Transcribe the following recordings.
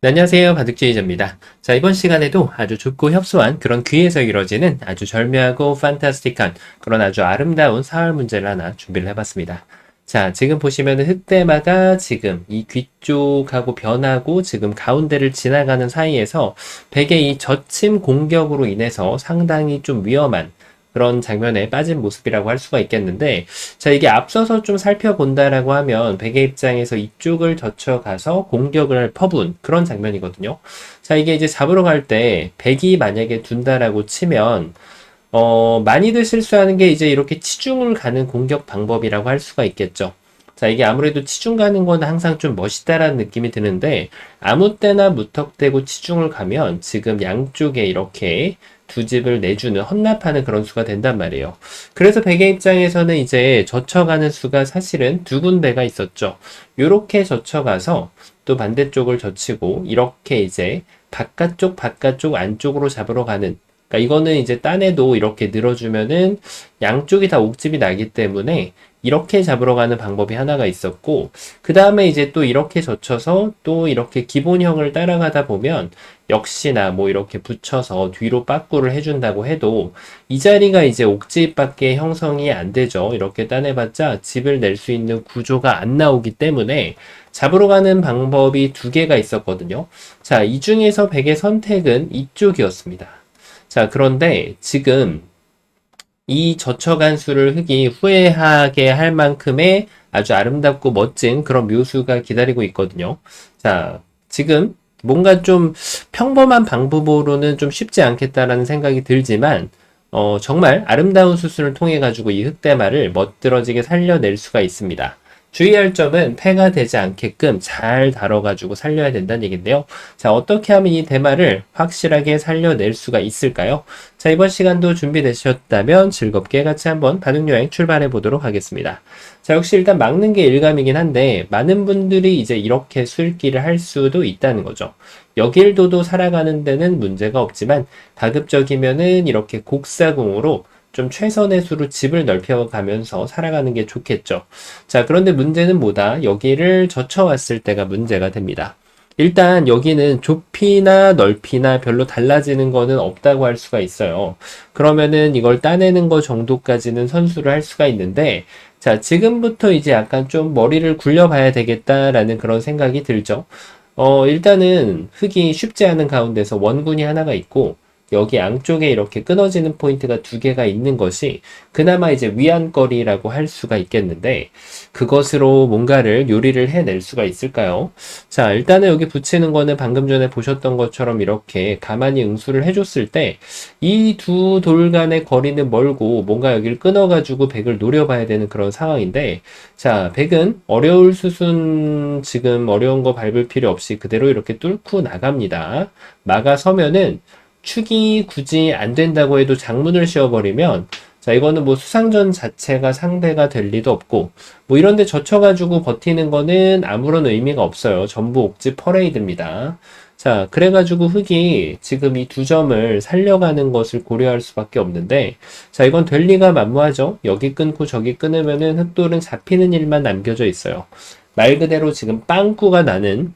네, 안녕하세요. 바둑주의자입니다. 자, 이번 시간에도 아주 좁고 협소한 그런 귀에서 이루어지는 아주 절묘하고 판타스틱한 그런 아주 아름다운 사활 문제를 하나 준비를 해봤습니다. 자, 지금 보시면은 흑대마가 지금 이 귀 쪽하고 변하고 지금 가운데를 지나가는 사이에서 백의 이 젖힘 공격으로 인해서 상당히 좀 위험한 그런 장면에 빠진 모습이라고 할 수가 있겠는데, 자, 이게 앞서서 좀 살펴본다라고 하면 백의 입장에서 이쪽을 젖혀가서 공격을 퍼부은 그런 장면이거든요. 자, 이게 이제 잡으러 갈 때 백이 만약에 둔다라고 치면 많이들 실수하는 게 이제 이렇게 치중을 가는 공격 방법이라고 할 수가 있겠죠. 자, 이게 아무래도 치중 가는 건 항상 좀 멋있다라는 느낌이 드는데, 아무 때나 무턱대고 치중을 가면 지금 양쪽에 이렇게 두 집을 내주는 헌납하는 그런 수가 된단 말이에요. 그래서 백의 입장에서는 이제 젖혀가는 수가 사실은 두 군데가 있었죠. 요렇게 젖혀가서 또 반대쪽을 젖히고 이렇게 이제 바깥쪽 안쪽으로 잡으러 가는, 그러니까 이거는 이제 딴에도 이렇게 늘어주면은 양쪽이 다 옥집이 나기 때문에 이렇게 잡으러 가는 방법이 하나가 있었고, 그 다음에 이제 또 이렇게 젖혀서 또 이렇게 기본형을 따라가다 보면 역시나 뭐 이렇게 붙여서 뒤로 빠꾸를 해준다고 해도 이 자리가 이제 옥집밖에 형성이 안 되죠. 이렇게 따내봤자 집을 낼 수 있는 구조가 안 나오기 때문에 잡으러 가는 방법이 두 개가 있었거든요. 자, 이 중에서 백의 선택은 이쪽이었습니다. 자, 그런데 지금 이 젖혀간 수를 흙이 후회하게 할 만큼의 아주 아름답고 멋진 그런 묘수가 기다리고 있거든요. 자, 지금 뭔가 좀 평범한 방법으로는 좀 쉽지 않겠다라는 생각이 들지만, 정말 아름다운 수순을 통해 가지고 이 흑대마를 멋들어지게 살려낼 수가 있습니다. 주의할 점은 패가 되지 않게끔 잘 다뤄가지고 살려야 된다는 얘기인데요. 자, 어떻게 하면 이 대마를 확실하게 살려낼 수가 있을까요? 자, 이번 시간도 준비되셨다면 즐겁게 같이 한번 바둑여행 출발해 보도록 하겠습니다. 자, 역시 일단 막는 게 일감이긴 한데, 많은 분들이 이제 이렇게 술기를 할 수도 있다는 거죠. 여길도도 살아가는 데는 문제가 없지만, 가급적이면은 이렇게 곡사공으로 좀 최선의 수로 집을 넓혀가면서 살아가는 게 좋겠죠. 자, 그런데 문제는 뭐다? 여기를 젖혀왔을 때가 문제가 됩니다. 일단 여기는 좁이나 넓이나 별로 달라지는 거는 없다고 할 수가 있어요. 그러면은 이걸 따내는 거 정도까지는 선수를 할 수가 있는데, 자, 지금부터 이제 약간 좀 머리를 굴려봐야 되겠다라는 그런 생각이 들죠. 일단은 흙이 쉽지 않은 가운데서 원군이 하나가 있고, 여기 양쪽에 이렇게 끊어지는 포인트가 두 개가 있는 것이 그나마 이제 위안거리라고 할 수가 있겠는데, 그것으로 뭔가를 요리를 해낼 수가 있을까요? 자, 일단은 여기 붙이는 거는 방금 전에 보셨던 것처럼 이렇게 가만히 응수를 해줬을 때 이 두 돌 간의 거리는 멀고 뭔가 여기를 끊어가지고 백을 노려봐야 되는 그런 상황인데, 자, 백은 어려울 수순 지금 어려운 거 밟을 필요 없이 그대로 이렇게 뚫고 나갑니다. 막아서면은 축이 굳이 안 된다고 해도 장문을 씌워버리면, 자, 이거는 뭐 수상전 자체가 상대가 될 리도 없고, 뭐 이런데 젖혀가지고 버티는 거는 아무런 의미가 없어요. 전부 옥지 퍼레이드입니다. 자, 그래가지고 흙이 지금 이 두 점을 살려가는 것을 고려할 수밖에 없는데, 자, 이건 될 리가 만무하죠. 여기 끊고 저기 끊으면은 흑돌은 잡히는 일만 남겨져 있어요. 말 그대로 지금 빵꾸가 나는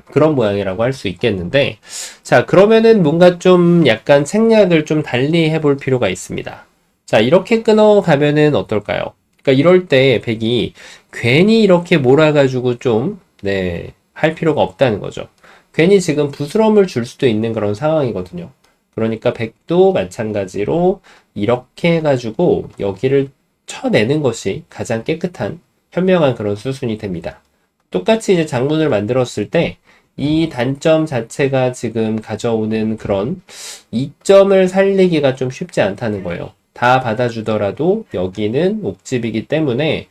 그런 모양이라고 할 수 있겠는데, 자, 그러면은 뭔가 좀 약간 생략을 좀 달리 해볼 필요가 있습니다. 자, 이렇게 끊어가면은 어떨까요? 그러니까 이럴 때 백이 괜히 이렇게 몰아가지고 좀, 네, 할 필요가 없다는 거죠. 괜히 지금 부스럼을 줄 수도 있는 그런 상황이거든요. 그러니까 백도 마찬가지로 이렇게 해가지고 여기를 쳐내는 것이 가장 깨끗한, 현명한 그런 수순이 됩니다. 똑같이 이제 장문을 만들었을 때 이 단점 자체가 지금 가져오는 그런 이점을 살리기가 좀 쉽지 않다는 거예요. 다 받아주더라도 여기는 옥집이기 때문에,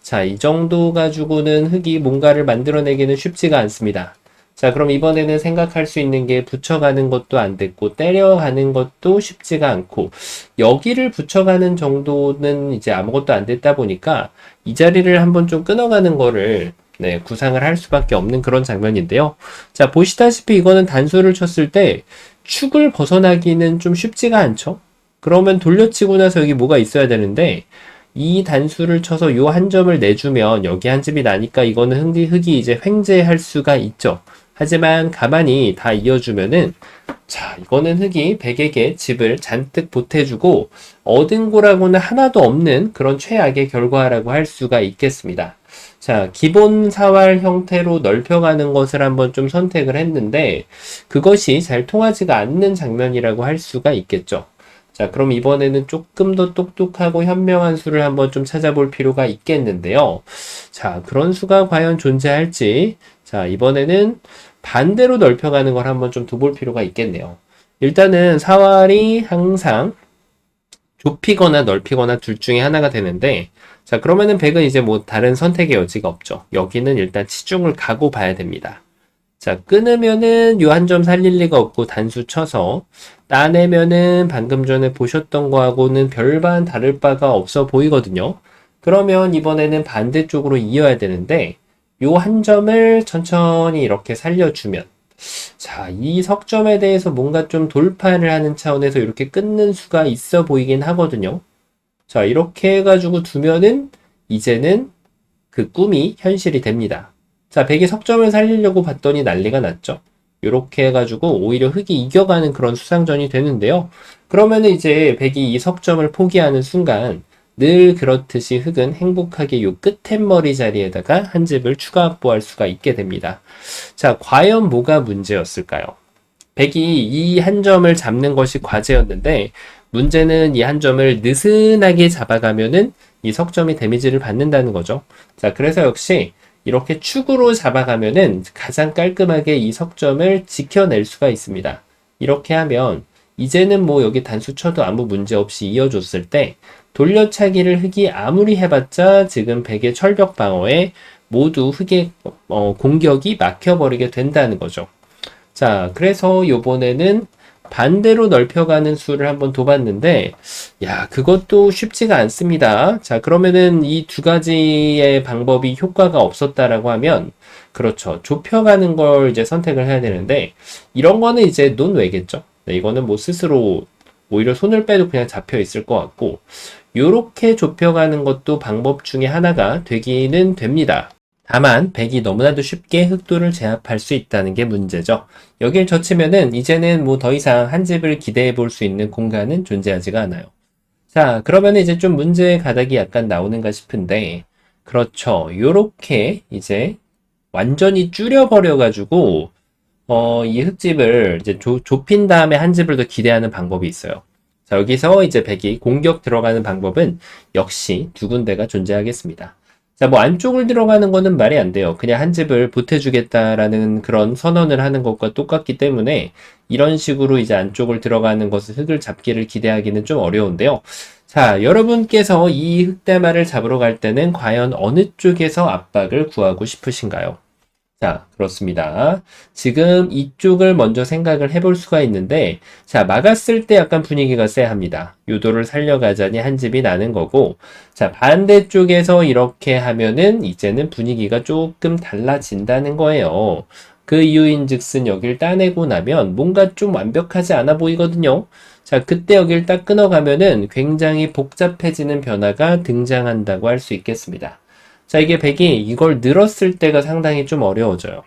자, 이 정도 가지고는 흙이 뭔가를 만들어내기는 쉽지가 않습니다. 자, 그럼 이번에는 생각할 수 있는 게 붙여가는 것도 안 됐고 때려가는 것도 쉽지가 않고, 여기를 붙여가는 정도는 이제 아무것도 안 됐다 보니까 이 자리를 한번 좀 끊어가는 거를, 네, 구상을 할 수밖에 없는 그런 장면인데요. 자, 보시다시피 이거는 단수를 쳤을 때 축을 벗어나기는 좀 쉽지가 않죠. 그러면 돌려치고 나서 여기 뭐가 있어야 되는데, 이 단수를 쳐서 요 한 점을 내주면 여기 한 집이 나니까 이거는 흙이 이제 횡재할 수가 있죠. 하지만 가만히 다 이어주면은 자, 이거는 흑이 백에게 집을 잔뜩 보태주고 얻은 거라고는 하나도 없는 그런 최악의 결과라고 할 수가 있겠습니다. 자, 기본 사활 형태로 넓혀가는 것을 한번 좀 선택을 했는데 그것이 잘 통하지가 않는 장면이라고 할 수가 있겠죠. 자, 그럼 이번에는 조금 더 똑똑하고 현명한 수를 한번 좀 찾아볼 필요가 있겠는데요. 자, 그런 수가 과연 존재할지. 자, 이번에는 반대로 넓혀가는 걸 한번 좀 둬볼 필요가 있겠네요. 일단은 사활이 항상 좁히거나 넓히거나 둘 중에 하나가 되는데, 자, 그러면은 100은 이제 뭐 다른 선택의 여지가 없죠. 여기는 일단 치중을 가고 봐야 됩니다. 자, 끊으면은 요 한 점 살릴 리가 없고 단수 쳐서 따내면은 방금 전에 보셨던 거하고는 별반 다를 바가 없어 보이거든요. 그러면 이번에는 반대쪽으로 이어야 되는데 요 한 점을 천천히 이렇게 살려주면 자, 이 석점에 대해서 뭔가 좀 돌파를 하는 차원에서 이렇게 끊는 수가 있어 보이긴 하거든요. 자, 이렇게 해가지고 두면은 이제는 그 꿈이 현실이 됩니다. 자, 백이 석점을 살리려고 봤더니 난리가 났죠. 이렇게 해가지고 오히려 흑이 이겨가는 그런 수상전이 되는데요. 그러면은 이제 백이 이 석점을 포기하는 순간 늘 그렇듯이 흑은 행복하게 요 끝머리 자리에다가 한 집을 추가 확보할 수가 있게 됩니다. 자, 과연 뭐가 문제였을까요? 백이 이 한 점을 잡는 것이 과제였는데 문제는 이 한 점을 느슨하게 잡아가면은 이 석점이 데미지를 받는다는 거죠. 자, 그래서 역시 이렇게 축으로 잡아가면은 가장 깔끔하게 이 석점을 지켜낼 수가 있습니다. 이렇게 하면 이제는 뭐 여기 단수 쳐도 아무 문제 없이 이어줬을 때 돌려차기를 흑이 아무리 해봤자 지금 백의 철벽 방어에 모두 흑의 공격이 막혀버리게 된다는 거죠. 자, 그래서 요번에는 반대로 넓혀가는 수를 한번 둬봤는데, 야, 그것도 쉽지가 않습니다. 자, 그러면은 이 두 가지의 방법이 효과가 없었다라고 하면, 그렇죠. 좁혀가는 걸 이제 선택을 해야 되는데, 이런 거는 이제 논외겠죠. 네, 이거는 뭐 스스로 오히려 손을 빼도 그냥 잡혀 있을 것 같고, 요렇게 좁혀가는 것도 방법 중에 하나가 되기는 됩니다. 다만 백이 너무나도 쉽게 흑도를 제압할 수 있다는 게 문제죠. 여길 젖히면은 이제는 뭐 더 이상 한 집을 기대해 볼 수 있는 공간은 존재하지가 않아요. 자, 그러면 이제 좀 문제의 가닥이 약간 나오는가 싶은데, 그렇죠. 요렇게 이제 완전히 줄여버려 가지고 이 흙집을 이제 좁힌 다음에 한 집을 더 기대하는 방법이 있어요. 자, 여기서 이제 백이 공격 들어가는 방법은 역시 두 군데가 존재하겠습니다. 자, 뭐 안쪽을 들어가는 거는 말이 안 돼요. 그냥 한 집을 보태주겠다라는 그런 선언을 하는 것과 똑같기 때문에 이런 식으로 이제 안쪽을 들어가는 것을 흙을 잡기를 기대하기는 좀 어려운데요. 자, 여러분께서 이 흑대마를 잡으러 갈 때는 과연 어느 쪽에서 압박을 구하고 싶으신가요? 자, 그렇습니다. 지금 이쪽을 먼저 생각을 해볼 수가 있는데, 자, 막았을 때 약간 분위기가 쎄합니다. 유도를 살려가자니 한 집이 나는 거고, 자, 반대쪽에서 이렇게 하면은 이제는 분위기가 조금 달라진다는 거예요. 그 이유인 즉슨 여길 따내고 나면 뭔가 좀 완벽하지 않아 보이거든요. 자, 그때 여길 딱 끊어가면은 굉장히 복잡해지는 변화가 등장한다고 할 수 있겠습니다. 자, 이게 백이 이걸 늘었을 때가 상당히 좀 어려워져요.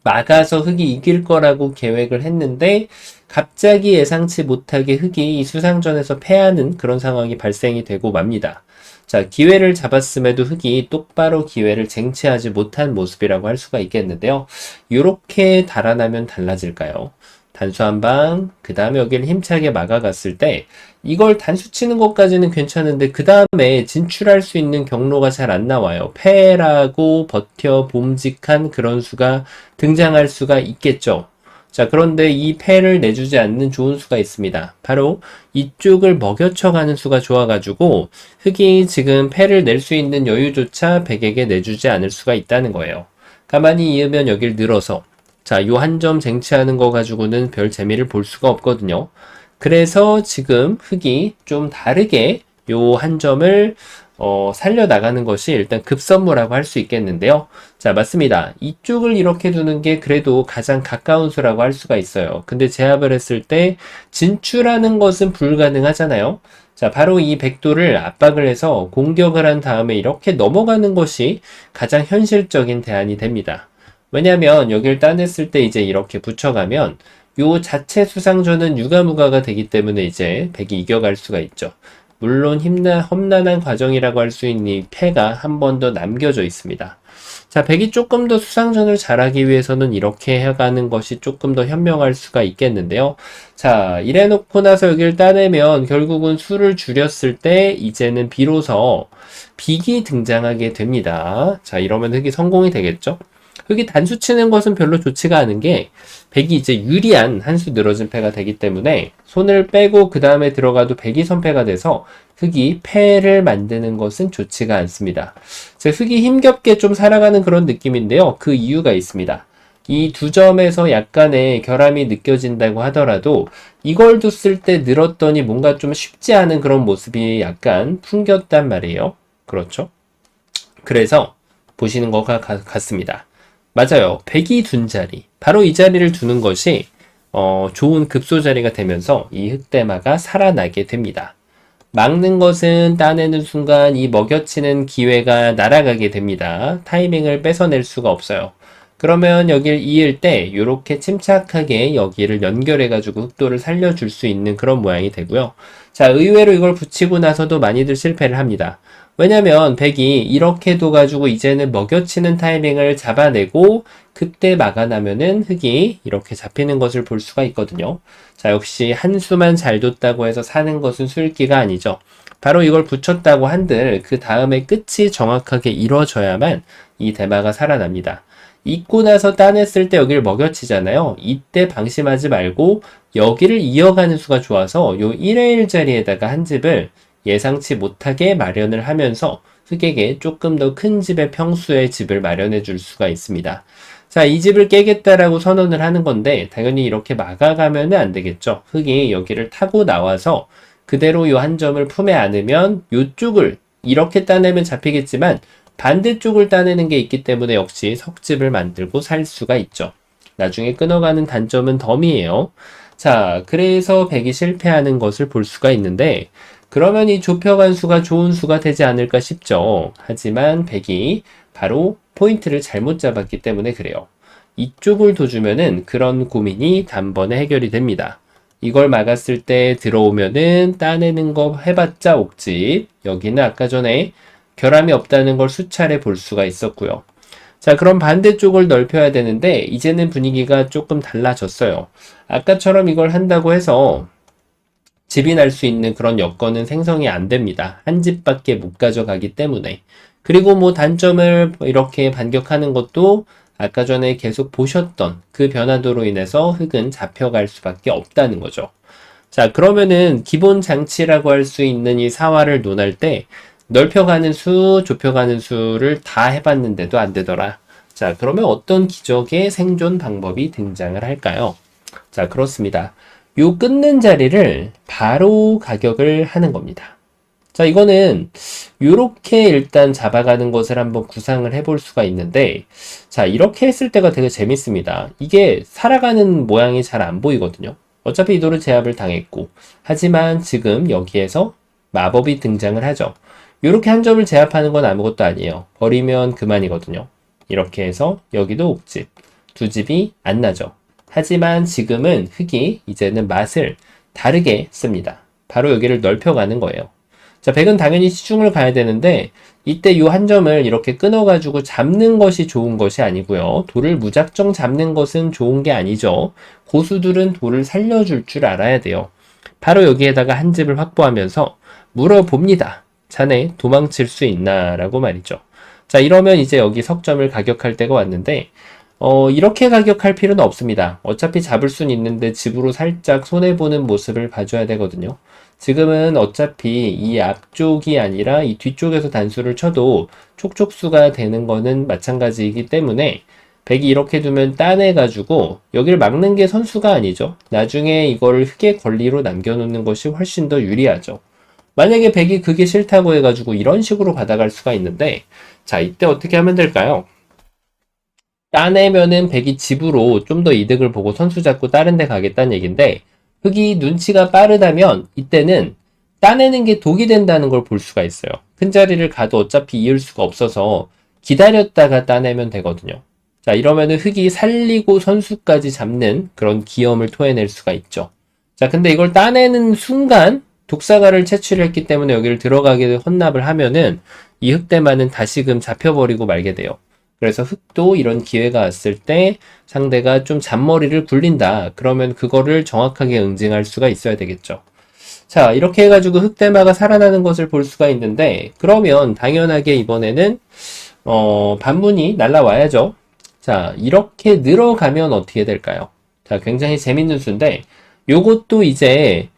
막아서 흑이 이길 거라고 계획을 했는데 갑자기 예상치 못하게 흑이 이 수상전에서 패하는 그런 상황이 발생이 되고 맙니다. 자, 기회를 잡았음에도 흑이 똑바로 기회를 쟁취하지 못한 모습이라고 할 수가 있겠는데요. 이렇게 달아나면 달라질까요? 단수 한 방, 그 다음에 여기를 힘차게 막아갔을 때 이걸 단수 치는 것까지는 괜찮은데 그 다음에 진출할 수 있는 경로가 잘 안 나와요. 패라고 버텨 봄직한 그런 수가 등장할 수가 있겠죠. 자, 그런데 이 패를 내주지 않는 좋은 수가 있습니다. 바로 이쪽을 먹여쳐가는 수가 좋아가지고 흑이 지금 패를 낼 수 있는 여유조차 백에게 내주지 않을 수가 있다는 거예요. 가만히 이으면 여길 늘어서 자, 요 한 점 쟁취하는 거 가지고는 별 재미를 볼 수가 없거든요. 그래서 지금 흑이 좀 다르게 요 한 점을 살려나가는 것이 일단 급선무라고 할 수 있겠는데요. 자, 맞습니다. 이쪽을 이렇게 두는 게 그래도 가장 가까운 수라고 할 수가 있어요. 근데 제압을 했을 때 진출하는 것은 불가능하잖아요. 자, 바로 이 백도를 압박을 해서 공격을 한 다음에 이렇게 넘어가는 것이 가장 현실적인 대안이 됩니다. 왜냐면 여기를 따냈을 때 이제 이렇게 붙여가면 요 자체 수상전은 유가무가가 되기 때문에 이제 백이 이겨갈 수가 있죠. 물론 험난한 과정이라고 할 수 있는 이 패가 한 번 더 남겨져 있습니다. 자, 백이 조금 더 수상전을 잘하기 위해서는 이렇게 해가는 것이 조금 더 현명할 수가 있겠는데요. 자, 이래놓고 나서 여기를 따내면 결국은 수를 줄였을 때 이제는 비로소 빅이 등장하게 됩니다. 자, 이러면 흑이 성공이 되겠죠? 흑이 단수 치는 것은 별로 좋지가 않은 게 백이 이제 유리한 한 수 늘어진 패가 되기 때문에 손을 빼고 그 다음에 들어가도 백이 선패가 돼서 흑이 패를 만드는 것은 좋지가 않습니다. 흑이 힘겹게 좀 살아가는 그런 느낌인데요. 그 이유가 있습니다. 이 두 점에서 약간의 결함이 느껴진다고 하더라도 이걸 뒀을 때 늘었더니 뭔가 좀 쉽지 않은 그런 모습이 약간 풍겼단 말이에요. 그렇죠? 그래서 보시는 것과 같습니다. 맞아요. 백이 둔 자리. 바로 이 자리를 두는 것이 좋은 급소 자리가 되면서 이 흑대마가 살아나게 됩니다. 막는 것은 따내는 순간 이 먹여치는 기회가 날아가게 됩니다. 타이밍을 뺏어낼 수가 없어요. 그러면 여길 이을 때 이렇게 침착하게 여기를 연결해가지고 흑도를 살려줄 수 있는 그런 모양이 되고요. 자, 의외로 이걸 붙이고 나서도 많이들 실패를 합니다. 왜냐면 백이 이렇게 둬가지고 이제는 먹여치는 타이밍을 잡아내고 그때 막아나면은 흑이 이렇게 잡히는 것을 볼 수가 있거든요. 자, 역시 한 수만 잘 뒀다고 해서 사는 것은 술기가 아니죠. 바로 이걸 붙였다고 한들 그 다음에 끝이 정확하게 이루어져야만 이 대마가 살아납니다. 잊고 나서 따냈을 때 여기를 먹여치잖아요. 이때 방심하지 말고 여기를 이어가는 수가 좋아서 요 1의 1 자리에다가 한 집을 예상치 못하게 마련을 하면서 흑에게 조금 더 큰 집의 평수의 집을 마련해 줄 수가 있습니다. 자, 이 집을 깨겠다라고 선언을 하는 건데 당연히 이렇게 막아가면 안 되겠죠. 흑이 여기를 타고 나와서 그대로 요 한 점을 품에 안으면 요쪽을 이렇게 따내면 잡히겠지만 반대쪽을 따내는 게 있기 때문에 역시 석집을 만들고 살 수가 있죠. 나중에 끊어가는 단점은 덤이에요. 자, 그래서 백이 실패하는 것을 볼 수가 있는데 그러면 이 좁혀간 수가 좋은 수가 되지 않을까 싶죠. 하지만 백이 바로 포인트를 잘못 잡았기 때문에 그래요. 이쪽을 둬주면은 그런 고민이 단번에 해결이 됩니다. 이걸 막았을 때 들어오면은 따내는 거 해봤자 옥집. 여기는 아까 전에 결함이 없다는 걸 수차례 볼 수가 있었고요. 자, 그럼 반대쪽을 넓혀야 되는데 이제는 분위기가 조금 달라졌어요. 아까처럼 이걸 한다고 해서 집이 날 수 있는 그런 여건은 생성이 안 됩니다. 한 집밖에 못 가져가기 때문에. 그리고 뭐 단점을 이렇게 반격하는 것도 아까 전에 계속 보셨던 그 변화도로 인해서 흑은 잡혀갈 수밖에 없다는 거죠. 자, 그러면은 기본 장치라고 할 수 있는 이 사화를 논할 때 넓혀가는 수, 좁혀가는 수를 다 해봤는데도 안 되더라. 자, 그러면 어떤 기적의 생존 방법이 등장을 할까요? 자, 그렇습니다. 요 끊는 자리를 바로 가격을 하는 겁니다. 자, 이거는 요렇게 일단 잡아가는 것을 한번 구상을 해볼 수가 있는데, 자, 이렇게 했을 때가 되게 재밌습니다. 이게 살아가는 모양이 잘 안 보이거든요. 어차피 이 돌은 제압을 당했고, 하지만 지금 여기에서 마법이 등장을 하죠. 요렇게 한 점을 제압하는 건 아무것도 아니에요. 버리면 그만이거든요. 이렇게 해서 여기도 옥집, 두 집이 안 나죠. 하지만 지금은 흑이 이제는 맛을 다르게 씁니다. 바로 여기를 넓혀가는 거예요. 자, 백은 당연히 시중을 가야 되는데 이때 요 한 점을 이렇게 끊어가지고 잡는 것이 좋은 것이 아니고요. 돌을 무작정 잡는 것은 좋은 게 아니죠. 고수들은 돌을 살려줄 줄 알아야 돼요. 바로 여기에다가 한 집을 확보하면서 물어봅니다. 자네 도망칠 수 있나? 라고 말이죠. 자, 이러면 이제 여기 석점을 가격할 때가 왔는데 이렇게 가격할 필요는 없습니다. 어차피 잡을 수는 있는데 집으로 살짝 손해보는 모습을 봐줘야 되거든요. 지금은 어차피 이 앞쪽이 아니라 이 뒤쪽에서 단수를 쳐도 촉촉수가 되는 거는 마찬가지이기 때문에 백이 이렇게 두면 따내가지고 여기를 막는 게 선수가 아니죠. 나중에 이걸 흑의 권리로 남겨놓는 것이 훨씬 더 유리하죠. 만약에 백이 그게 싫다고 해가지고 이런 식으로 받아갈 수가 있는데 자, 이때 어떻게 하면 될까요? 따내면은 백이 집으로 좀 더 이득을 보고 선수 잡고 다른 데 가겠다는 얘기인데 흑이 눈치가 빠르다면 이때는 따내는 게 독이 된다는 걸 볼 수가 있어요. 큰 자리를 가도 어차피 이을 수가 없어서 기다렸다가 따내면 되거든요. 자, 이러면은 흙이 살리고 선수까지 잡는 그런 기염을 토해낼 수가 있죠. 자, 근데 이걸 따내는 순간 독사가를 채취를 했기 때문에 여기를 들어가게 헌납을 하면은 이 흙대만은 다시금 잡혀버리고 말게 돼요. 그래서 흙도 이런 기회가 왔을 때 상대가 좀 잔머리를 굴린다. 그러면 그거를 정확하게 응징할 수가 있어야 되겠죠. 자, 이렇게 해가지고 흙대마가 살아나는 것을 볼 수가 있는데, 그러면 당연하게 이번에는 반문이 날라와야죠. 자, 이렇게 늘어가면 어떻게 될까요? 자, 굉장히 재밌는 수인데, 요것도 이제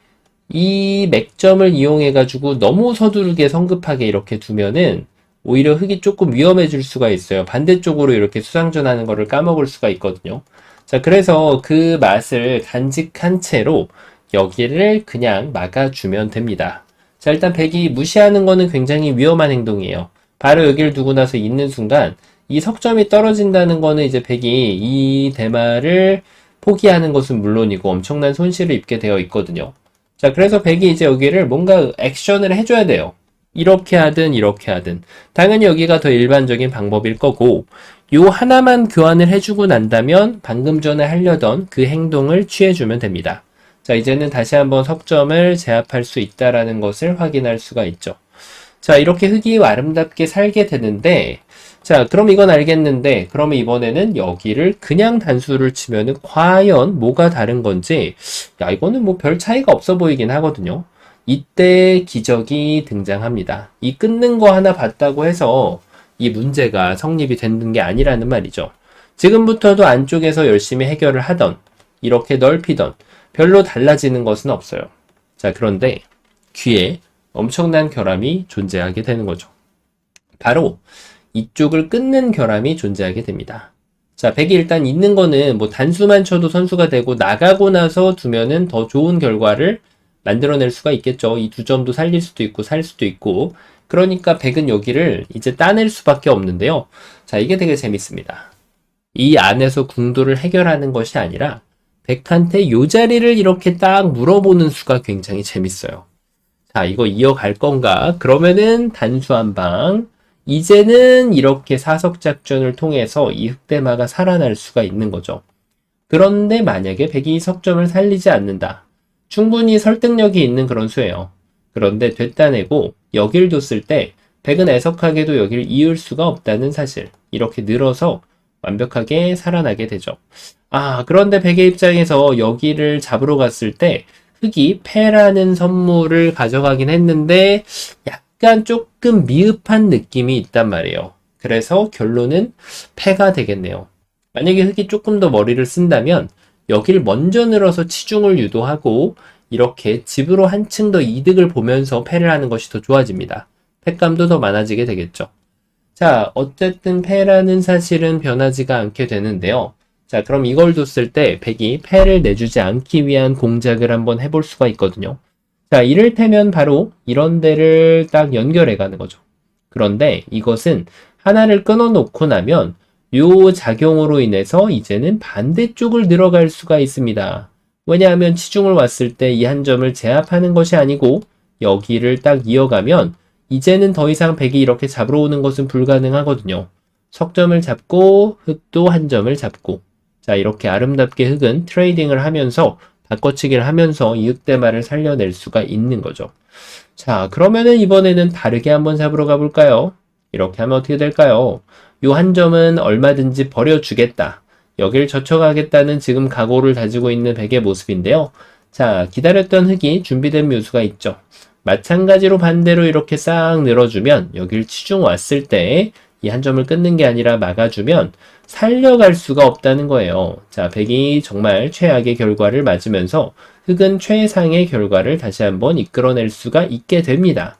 이 맥점을 이용해가지고 너무 서두르게 성급하게 이렇게 두면은 오히려 흙이 조금 위험해질 수가 있어요. 반대쪽으로 이렇게 수상전하는 거를 까먹을 수가 있거든요. 자, 그래서 그 맛을 간직한 채로 여기를 그냥 막아주면 됩니다. 자, 일단 백이 무시하는 거는 굉장히 위험한 행동이에요. 바로 여기를 두고 나서 있는 순간 이 석점이 떨어진다는 거는 이제 백이 이 대마를 포기하는 것은 물론이고 엄청난 손실을 입게 되어 있거든요. 자, 그래서 백이 이제 여기를 뭔가 액션을 해줘야 돼요. 이렇게 하든 이렇게 하든. 당연히 여기가 더 일반적인 방법일 거고, 요 하나만 교환을 해주고 난다면 방금 전에 하려던 그 행동을 취해주면 됩니다. 자, 이제는 다시 한번 석점을 제압할 수 있다라는 것을 확인할 수가 있죠. 자, 이렇게 흙이 아름답게 살게 되는데, 자, 그럼 이건 알겠는데, 그러면 이번에는 여기를 그냥 단수를 치면은 과연 뭐가 다른 건지, 야, 이거는 뭐 별 차이가 없어 보이긴 하거든요. 이때 기적이 등장합니다. 이 끊는 거 하나 봤다고 해서 이 문제가 성립이 되는 게 아니라는 말이죠. 지금부터도 안쪽에서 열심히 해결을 하던, 이렇게 넓히던, 별로 달라지는 것은 없어요. 자, 그런데 귀에 엄청난 결함이 존재하게 되는 거죠. 바로 이쪽을 끊는 결함이 존재하게 됩니다. 자, 백이 일단 있는 거는 뭐 단수만 쳐도 선수가 되고 나가고 나서 두면은 더 좋은 결과를 만들어낼 수가 있겠죠. 이 두 점도 살릴 수도 있고 살 수도 있고. 그러니까 백은 여기를 이제 따낼 수밖에 없는데요. 자, 이게 되게 재밌습니다. 이 안에서 궁도를 해결하는 것이 아니라 백한테 요 자리를 이렇게 딱 물어보는 수가 굉장히 재밌어요. 자, 이거 이어갈 건가? 그러면은 단수 한 방. 이제는 이렇게 사석 작전을 통해서 이 흑대마가 살아날 수가 있는 거죠. 그런데 만약에 백이 석점을 살리지 않는다. 충분히 설득력이 있는 그런 수예요. 그런데 됐다내고 여길 뒀을 때 백은 애석하게도 여길 이을 수가 없다는 사실. 이렇게 늘어서 완벽하게 살아나게 되죠. 아, 그런데 백의 입장에서 여기를 잡으러 갔을 때 흑이 패라는 선물을 가져가긴 했는데 약간 조금 미흡한 느낌이 있단 말이에요. 그래서 결론은 패가 되겠네요. 만약에 흑이 조금 더 머리를 쓴다면 여기를 먼저 늘어서 치중을 유도하고 이렇게 집으로 한층 더 이득을 보면서 패를 하는 것이 더 좋아집니다. 패감도 더 많아지게 되겠죠. 자, 어쨌든 패라는 사실은 변하지가 않게 되는데요. 자, 그럼 이걸 뒀을 때 백이 패를 내주지 않기 위한 공작을 한번 해볼 수가 있거든요. 자, 이를테면 바로 이런 데를 딱 연결해 가는 거죠. 그런데 이것은 하나를 끊어 놓고 나면 요 작용으로 인해서 이제는 반대쪽을 늘어갈 수가 있습니다. 왜냐하면 치중을 왔을 때 이 한 점을 제압하는 것이 아니고 여기를 딱 이어가면 이제는 더 이상 백이 이렇게 잡으러 오는 것은 불가능하거든요. 석점을 잡고 흑도 한 점을 잡고 자, 이렇게 아름답게 흑은 트레이딩을 하면서 바꿔치기를 하면서 이 흑대마를 살려낼 수가 있는 거죠. 자, 그러면은 이번에는 다르게 한번 잡으러 가볼까요? 이렇게 하면 어떻게 될까요? 요 한 점은 얼마든지 버려주겠다. 여길 젖혀가겠다는 지금 각오를 다지고 있는 백의 모습인데요. 자, 기다렸던 흑이 준비된 묘수가 있죠. 마찬가지로 반대로 이렇게 싹 늘어주면 여길 치중 왔을 때 이 한 점을 끊는 게 아니라 막아주면 살려갈 수가 없다는 거예요. 자, 백이 정말 최악의 결과를 맞으면서 흑은 최상의 결과를 다시 한번 이끌어낼 수가 있게 됩니다.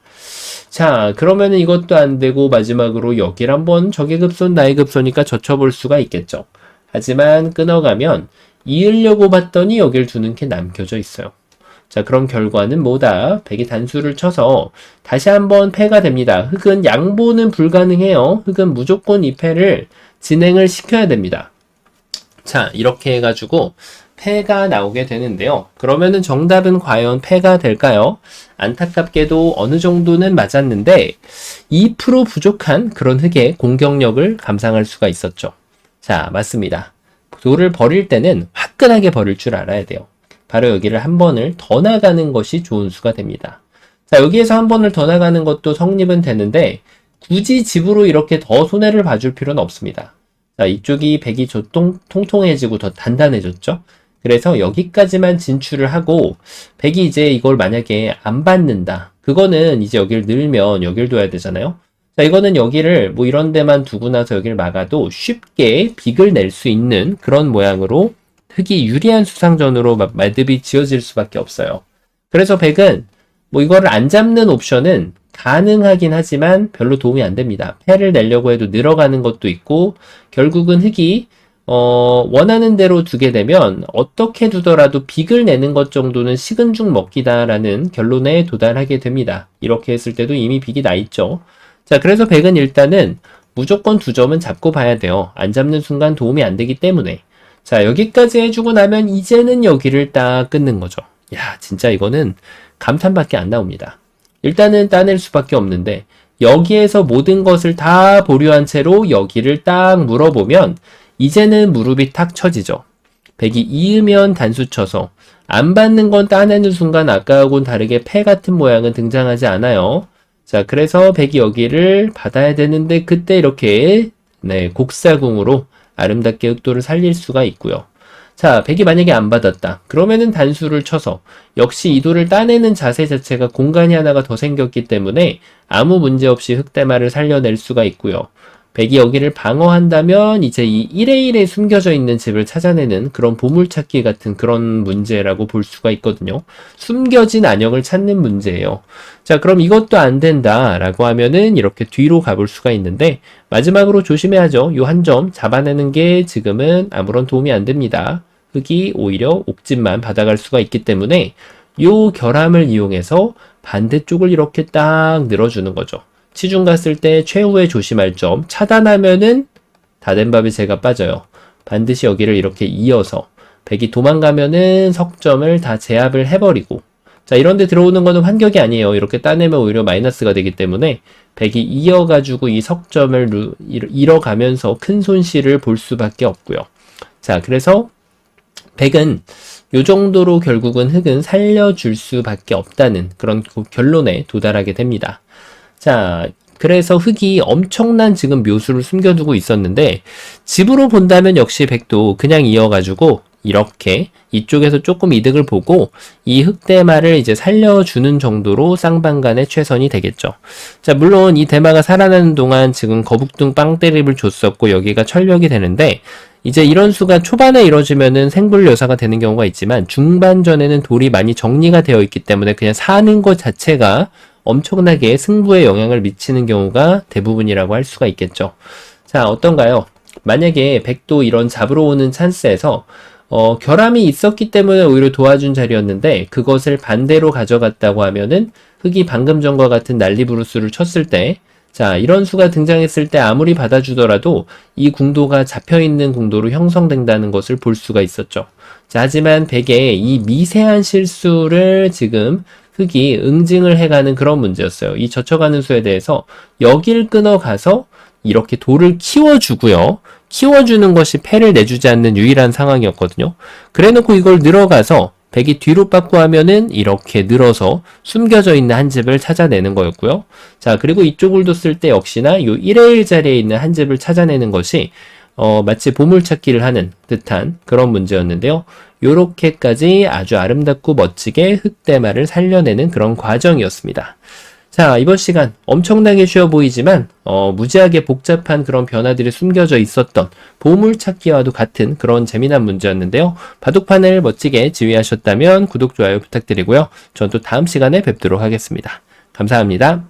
자, 그러면은 이것도 안 되고 마지막으로 여길 한번 적의 급손 나의 급손이니까 젖혀볼 수가 있겠죠. 하지만 끊어가면 이으려고 봤더니 여길 두는 게 남겨져 있어요. 자, 그럼 결과는 뭐다? 백이 단수를 쳐서 다시 한번 패가 됩니다. 흑은 양보는 불가능해요. 흑은 무조건 이 패를 진행을 시켜야 됩니다. 자, 이렇게 해가지고 패가 나오게 되는데요. 그러면은 정답은 과연 패가 될까요? 안타깝게도 어느 정도는 맞았는데 2% 부족한 그런 흑의 공격력을 감상할 수가 있었죠. 자, 맞습니다. 돌을 버릴 때는 화끈하게 버릴 줄 알아야 돼요. 바로 여기를 한 번을 더 나가는 것이 좋은 수가 됩니다. 자, 여기에서 한 번을 더 나가는 것도 성립은 되는데 굳이 집으로 이렇게 더 손해를 봐줄 필요는 없습니다. 자, 이쪽이 백이 통통해지고 더 단단해졌죠? 그래서 여기까지만 진출을 하고 백이 이제 이걸 만약에 안 받는다. 그거는 이제 여기를 늘면 여기를 둬야 되잖아요. 자, 이거는 여기를 뭐 이런 데만 두고 나서 여기를 막아도 쉽게 빅을 낼 수 있는 그런 모양으로 흙이 유리한 수상전으로 매듭이 지어질 수밖에 없어요. 그래서 백은 뭐 이거를 안 잡는 옵션은 가능하긴 하지만 별로 도움이 안 됩니다. 패를 내려고 해도 늘어가는 것도 있고 결국은 흙이 원하는 대로 두게 되면 어떻게 두더라도 빅을 내는 것 정도는 식은 죽 먹기다라는 결론에 도달하게 됩니다. 이렇게 했을 때도 이미 빅이 나 있죠. 자, 그래서 백은 일단은 무조건 2점은 잡고 봐야 돼요. 안 잡는 순간 도움이 안 되기 때문에. 자, 여기까지 해주고 나면 이제는 여기를 딱 끊는 거죠. 야, 진짜 이거는 감탄밖에 안 나옵니다. 일단은 따낼 수밖에 없는데 여기에서 모든 것을 다 보류한 채로 여기를 딱 물어보면 이제는 무릎이 탁 쳐지죠. 백이 이으면 단수 쳐서 안 받는 건 따내는 순간 아까하고는 다르게 패 같은 모양은 등장하지 않아요. 자, 그래서 백이 여기를 받아야 되는데 그때 이렇게 곡사궁으로 아름답게 흑도를 살릴 수가 있고요. 자, 백이 만약에 안 받았다. 그러면은 단수를 쳐서 역시 이 돌을 따내는 자세 자체가 공간이 하나가 더 생겼기 때문에 아무 문제 없이 흑대마를 살려낼 수가 있고요. 백이 여기를 방어한다면 이제 이 1에1에 숨겨져 있는 집을 찾아내는 그런 보물찾기 같은 그런 문제라고 볼 수가 있거든요. 숨겨진 안역을 찾는 문제예요. 자, 그럼 이것도 안 된다라고 하면은 이렇게 뒤로 가볼 수가 있는데 마지막으로 조심해야죠. 요 한 점 잡아내는 게 지금은 아무런 도움이 안 됩니다. 흙이 오히려 옥집만 받아갈 수가 있기 때문에 요 결함을 이용해서 반대쪽을 이렇게 딱 늘어주는 거죠. 치중 갔을 때 최후의 조심할 점, 차단하면은 다 된 밥에 제가 빠져요. 반드시 여기를 이렇게 이어서 백이 도망가면은 석점을 다 제압을 해버리고, 자, 이런데 들어오는 거는 환격이 아니에요. 이렇게 따내면 오히려 마이너스가 되기 때문에 백이 이어가지고 이 석점을 잃어가면서 큰 손실을 볼 수밖에 없고요. 자, 그래서 백은 요 정도로 결국은 흙은 살려줄 수밖에 없다는 그런 결론에 도달하게 됩니다. 자, 그래서 흙이 엄청난 지금 묘수를 숨겨두고 있었는데 집으로 본다면 역시 백도 그냥 이어가지고 이렇게 이쪽에서 조금 이득을 보고 이 흑대마를 이제 살려주는 정도로 쌍방간의 최선이 되겠죠. 자, 물론 이 대마가 살아나는 동안 지금 거북등 빵때립을 줬었고 여기가 철벽이 되는데 이제 이런 수가 초반에 이루어지면은 생불여사가 되는 경우가 있지만 중반전에는 돌이 많이 정리가 되어 있기 때문에 그냥 사는 것 자체가 엄청나게 승부에 영향을 미치는 경우가 대부분이라고 할 수가 있겠죠. 자, 어떤가요? 만약에 백도 이런 잡으러 오는 찬스에서 결함이 있었기 때문에 오히려 도와준 자리였는데 그것을 반대로 가져갔다고 하면은 흙이 방금 전과 같은 난리부르스를 쳤을 때, 자, 이런 수가 등장했을 때 아무리 받아주더라도 이 궁도가 잡혀있는 궁도로 형성된다는 것을 볼 수가 있었죠. 자, 하지만 백의 이 미세한 실수를 지금 흙이 응징을 해가는 그런 문제였어요. 이 젖혀가는 수에 대해서 여길 끊어가서 이렇게 돌을 키워주고요. 키워주는 것이 패를 내주지 않는 유일한 상황이었거든요. 그래놓고 이걸 늘어가서 백이 뒤로 빠꾸 하면은 이렇게 늘어서 숨겨져 있는 한 집을 찾아내는 거였고요. 자, 그리고 이쪽을 뒀을 때 역시나 요 1의 1 자리에 있는 한 집을 찾아내는 것이 마치 보물찾기를 하는 듯한 그런 문제였는데요. 요렇게까지 아주 아름답고 멋지게 흑대마를 살려내는 그런 과정이었습니다. 자, 이번 시간 엄청나게 쉬워 보이지만 무지하게 복잡한 그런 변화들이 숨겨져 있었던 보물찾기와도 같은 그런 재미난 문제였는데요. 바둑판을 멋지게 지휘하셨다면 구독, 좋아요 부탁드리고요. 전 또 다음 시간에 뵙도록 하겠습니다. 감사합니다.